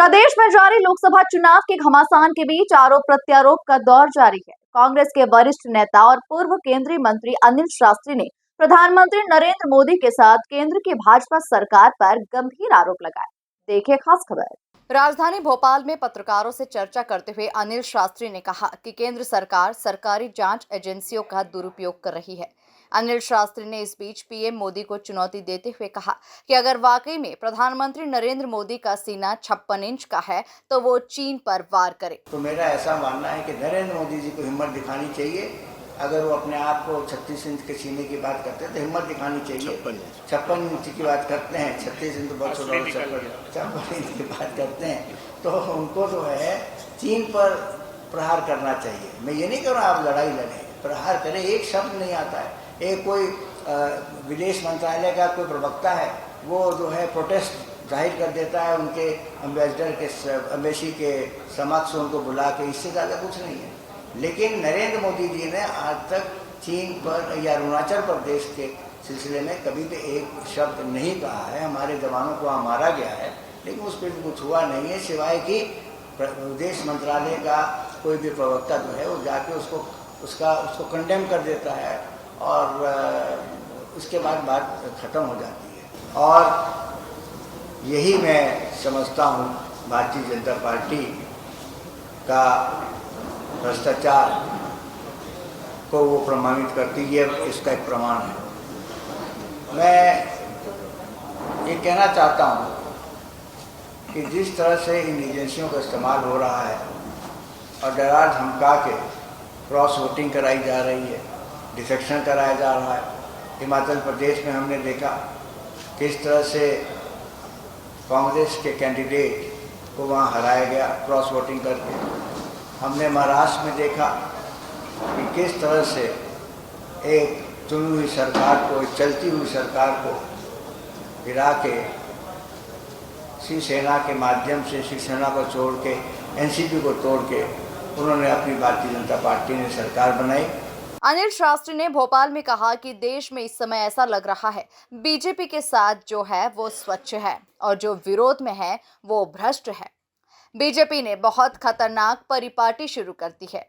प्रदेश में जारी लोकसभा चुनाव के घमासान के बीच आरोप प्रत्यारोप का दौर जारी है। कांग्रेस के वरिष्ठ नेता और पूर्व केंद्रीय मंत्री अनिल शास्त्री ने प्रधानमंत्री नरेंद्र मोदी के साथ केंद्र की भाजपा सरकार पर गंभीर आरोप लगाए। देखिए खास खबर। राजधानी भोपाल में पत्रकारों से चर्चा करते हुए अनिल शास्त्री ने कहा कि केंद्र सरकार सरकारी जांच एजेंसियों का दुरुपयोग कर रही है। अनिल शास्त्री ने इस बीच पीएम मोदी को चुनौती देते हुए कहा कि अगर वाकई में प्रधानमंत्री नरेंद्र मोदी का सीना 56 इंच का है तो वो चीन पर वार करे। तो मेरा ऐसा मानना है कि नरेंद्र मोदी जी को हिम्मत दिखानी चाहिए। अगर वो अपने आप को 36 इंच के सीने की बात करते हैं तो हिम्मत दिखानी चाहिए। 56 इंच की बात करते हैं, 36 इंच तो बहुत छोटा, 56 इंच की बात करते हैं तो उनको जो है चीन पर प्रहार करना चाहिए। मैं ये नहीं कह रहा आप लड़ाई लड़ें, प्रहार करें। एक शब्द नहीं आता है। एक कोई विदेश मंत्रालय का कोई प्रवक्ता है, वो जो है प्रोटेस्ट जाहिर कर देता है उनके एम्बेसडर के एम्बेसी के समक्ष उनको बुला के, इससे ज़्यादा कुछ नहीं है। लेकिन नरेंद्र मोदी जी ने आज तक चीन पर या अरुणाचल प्रदेश के सिलसिले में कभी भी एक शब्द नहीं कहा है। हमारे जवानों को वहाँ मारा गया है लेकिन उस पर कुछ हुआ नहीं है, सिवाय कि विदेश मंत्रालय का कोई भी प्रवक्ता जो है वो जाके उसको कंडेम कर देता है और उसके बाद बात खत्म हो जाती है। और यही मैं समझता हूँ भारतीय जनता पार्टी का भ्रष्टाचार को वो प्रमाणित करती है, इसका एक प्रमाण है। मैं ये कहना चाहता हूँ कि जिस तरह से इन एजेंसियों का इस्तेमाल हो रहा है और डरा धमका के क्रॉस वोटिंग कराई जा रही है, डिफेक्शन कराया जा रहा है। हिमाचल प्रदेश में हमने देखा किस तरह से कांग्रेस के कैंडिडेट को वहाँ हराया गया क्रॉस वोटिंग करके। हमने महाराष्ट्र में देखा कि किस तरह से एक चुनी हुई सरकार को, एक चलती हुई सरकार को गिरा के शिवसेना के माध्यम से, शिवसेना को छोड़ के, एनसीपी को तोड़ के उन्होंने अपनी भारतीय जनता पार्टी ने सरकार बनाई। अनिल शास्त्री ने भोपाल में कहा कि देश में इस समय ऐसा लग रहा है बीजेपी के साथ जो है वो स्वच्छ है और जो विरोध में है वो भ्रष्ट है। बीजेपी ने बहुत खतरनाक परिपाटी शुरू कर दी है।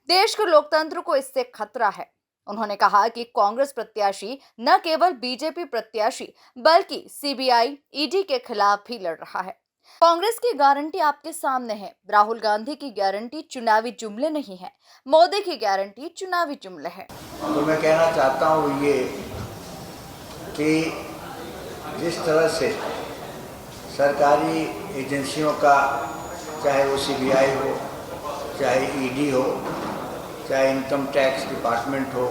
देश के लोकतंत्र को इससे खतरा है। उन्होंने कहा कि कांग्रेस प्रत्याशी न केवल बीजेपी प्रत्याशी बल्कि सीबीआई, ईडी के खिलाफ भी लड़ रहा है। कांग्रेस की गारंटी आपके सामने है। राहुल गांधी की गारंटी चुनावी जुमले नहीं है, मोदी की गारंटी चुनावी जुमले है। तो मैं कहना चाहता हूँ ये कि जिस तरह से सरकारी एजेंसियों का, चाहे वो सीबीआई हो, चाहे ईडी हो, चाहे इनकम टैक्स डिपार्टमेंट हो,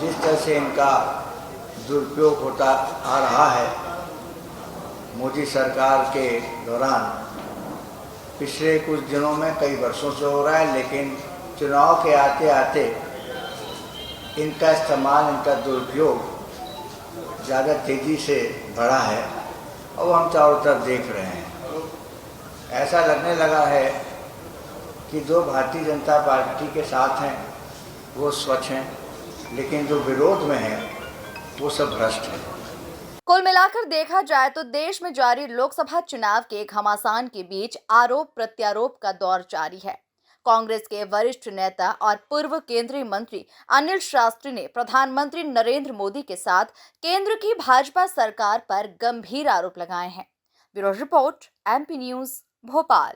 जिस तरह से इनका दुरुपयोग होता आ रहा है मोदी सरकार के दौरान, पिछले कुछ दिनों में, कई वर्षों से हो रहा है, लेकिन चुनाव के आते आते इनका इस्तेमाल, इनका दुरुपयोग ज़्यादा तेज़ी से बढ़ा है और हम चारों तरफ देख रहे हैं। ऐसा लगने लगा है कि जो भारतीय जनता पार्टी के साथ हैं वो स्वच्छ हैं, लेकिन जो विरोध में हैं वो सब भ्रष्ट हैं। कुल मिलाकर देखा जाए तो देश में जारी लोकसभा चुनाव के घमासान के बीच आरोप प्रत्यारोप का दौर जारी है। कांग्रेस के वरिष्ठ नेता और पूर्व केंद्रीय मंत्री अनिल शास्त्री ने प्रधानमंत्री नरेंद्र मोदी के साथ केंद्र की भाजपा सरकार पर गंभीर आरोप लगाए हैं। Bureau report, MP news, Bhopal.